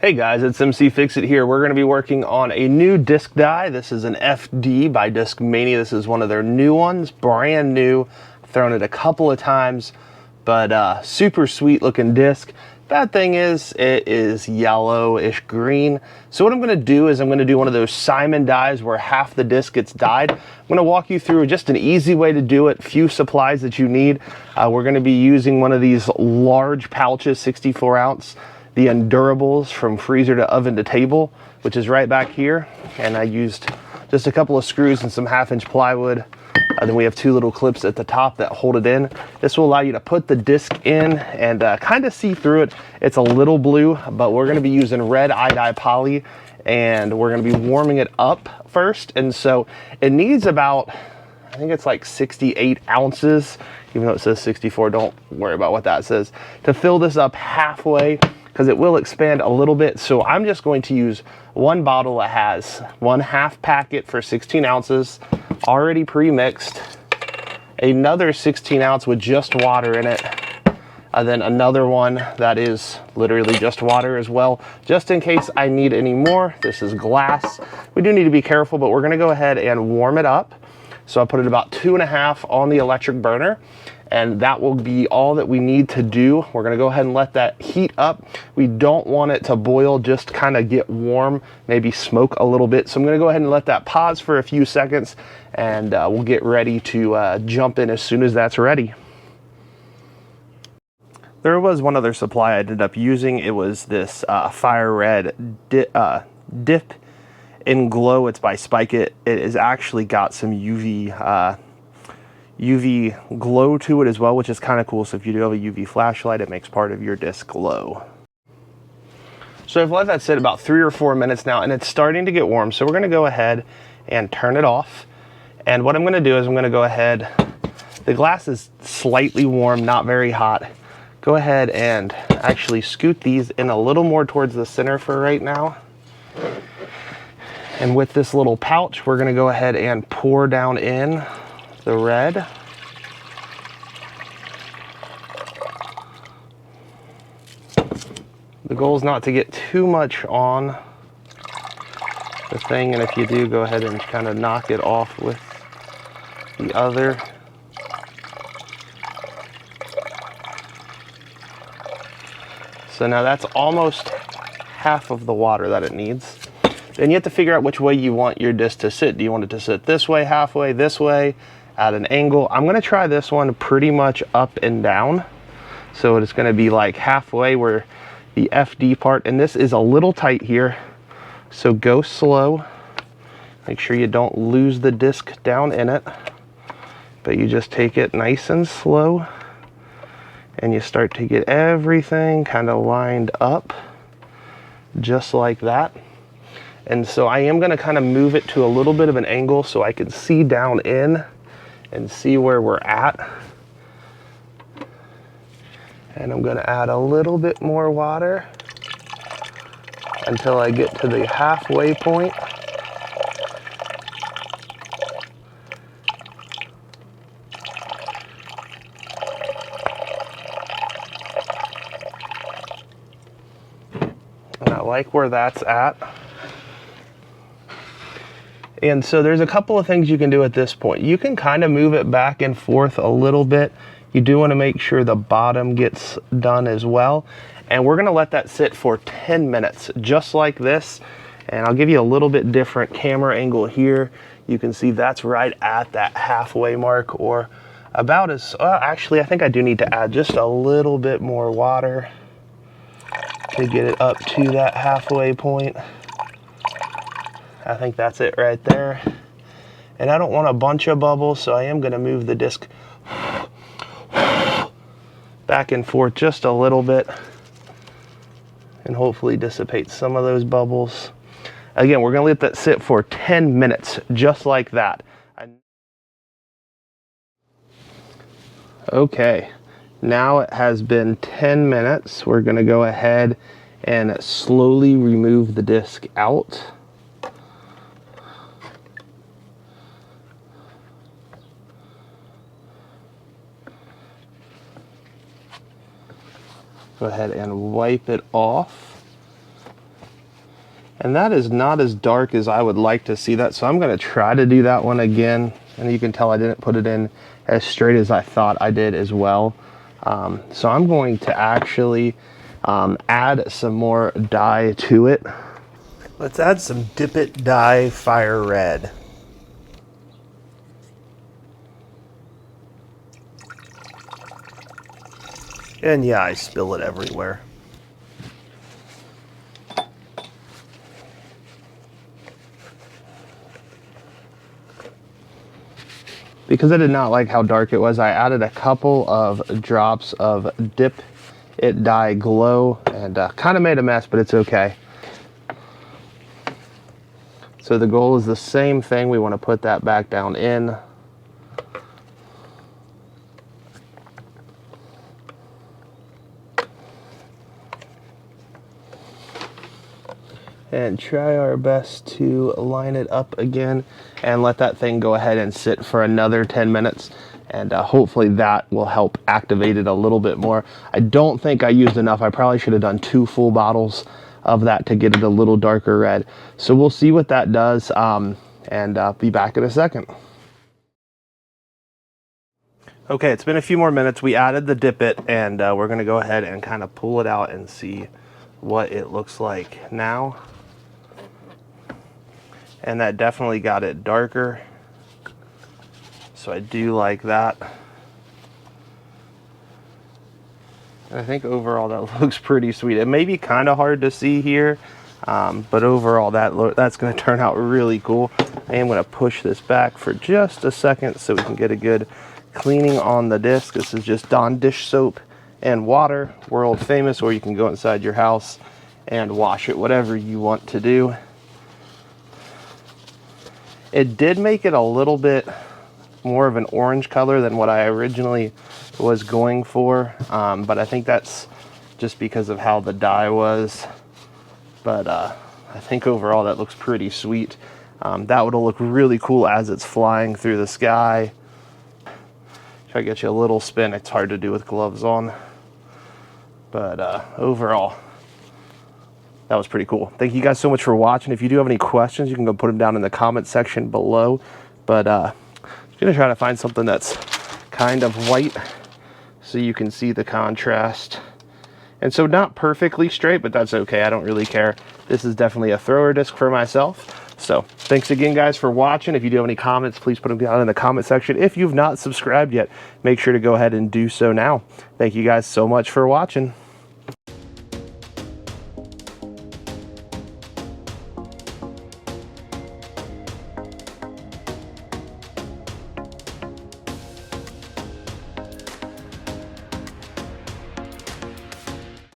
Hey guys, it's mcfixit here. We're going to be working on a new disc die. This is an FD by Discmania. This is one of their new ones, brand new. Thrown it a couple of times, but super sweet looking disc. Bad thing is it is yellowish green. So what I'm going to do is I'm going to do one of those Simon dies where half the disc gets dyed. I'm going to walk you through just an easy way to do it, few supplies that you need. We're going to be using one of these large pouches, 64 ounce. The Endurables from freezer to oven to table, which is right back here. And I used just a couple of screws and some 1/2-inch plywood. Then we have two little clips at the top that hold it in. This will allow you to put the disc in and kind of see through it. It's a little blue, but we're going to be using red dye poly, and we're going to be warming it up first. And so it needs about, I think it's like 68 ounces, even though it says 64, don't worry about what that says, to fill this up halfway, because it will expand a little bit. So I'm just going to use one bottle that has 1/2 packet for 16 ounces, already pre-mixed, another 16 ounce with just water in it, and then another one that is literally just water as well, just in case I need any more. This is glass. We do need to be careful, but we're gonna go ahead and warm it up. So I put it about 2.5 on the electric burner, and that will be all that we need to do. We're gonna go ahead and let that heat up. We don't want it to boil, just kind of get warm, maybe smoke a little bit. So I'm gonna go ahead and let that pause for a few seconds, and we'll get ready to jump in as soon as that's ready. There was one other supply I ended up using. It was this fire red Dip It Glo. It's by Spike It. It has actually got some UV glow to it as well, which is kind of cool. So if you do have a UV flashlight, it makes part of your disc glow. So I've let that sit about 3 or 4 minutes now, and it's starting to get warm. So we're going to go ahead and turn it off. And what I'm going to do is I'm going to go ahead, the glass is slightly warm, not very hot. Go ahead and actually scoot these in a little more towards the center for right now. And with this little pouch, we're going to go ahead and pour down in the red. The goal is not to get too much on the thing, and if you do, go ahead and kind of knock it off with the other. So now that's almost half of the water that it needs. Then you have to figure out which way you want your disc to sit. Do you want it to sit this way, halfway, this way, at an angle? I'm gonna try this one pretty much up and down. So it's gonna be like halfway where the FD part, and this is a little tight here. So go slow. Make sure you don't lose the disc down in it, but you just take it nice and slow, and you start to get everything kind of lined up, just like that. And so I am gonna kind of move it to a little bit of an angle so I can see down in and see where we're at. And I'm gonna add a little bit more water until I get to the halfway point. And I like where that's at. And so there's a couple of things you can do at this point. You can kind of move it back and forth a little bit. You do want to make sure the bottom gets done as well. And we're going to let that sit for 10 minutes, just like this. And I'll give you a little bit different camera angle here. You can see that's right at that halfway mark, or about as, actually I think I do need to add just a little bit more water to get it up to that halfway point. I think that's it right there. And I don't want a bunch of bubbles, so I am gonna move the disc back and forth just a little bit and hopefully dissipate some of those bubbles. Again, we're gonna let that sit for 10 minutes, just like that. Okay, now it has been 10 minutes. We're gonna go ahead and slowly remove the disc out. Go ahead and wipe it off. And that is not as dark as I would like to see that. So I'm gonna try to do that one again. And you can tell I didn't put it in as straight as I thought I did as well. So I'm going to actually add some more dye to it. Let's add some Dip It Dye Fire Red. And yeah, I spill it everywhere. Because I did not like how dark it was, I added a couple of drops of Dip It Glo Dye and kind of made a mess, but it's okay. So the goal is the same thing. We want to put that back down in. And try our best to line it up again and let that thing go ahead and sit for another 10 minutes. And hopefully that will help activate it a little bit more. I don't think I used enough. I probably should have done 2 full bottles of that to get it a little darker red. So we'll see what that does and be back in a second. Okay, it's been a few more minutes. We added the Dip It and we're gonna go ahead and kind of pull it out and see what it looks like now. And that definitely got it darker. So I do like that. And I think overall that looks pretty sweet. It may be kind of hard to see here, but overall that's going to turn out really cool. I am going to push this back for just a second so we can get a good cleaning on the disc. This is just Dawn dish soap and water, world famous, or you can go inside your house and wash it, whatever you want to do. It did make it a little bit more of an orange color than what I originally was going for, but I think that's just because of how the dye was. But I think overall that looks pretty sweet. That would look really cool as it's flying through the sky. Try to get you a little spin. It's hard to do with gloves on, but overall that was pretty cool. Thank you guys so much for watching. If you do have any questions, you can go put them down in the comment section below. But I'm gonna try to find something that's kind of white so you can see the contrast. And so not perfectly straight, but that's okay. I don't really care. This is definitely a thrower disc for myself. So thanks again, guys, for watching. If you do have any comments, please put them down in the comment section. If you've not subscribed yet, make sure to go ahead and do so now. Thank you guys so much for watching.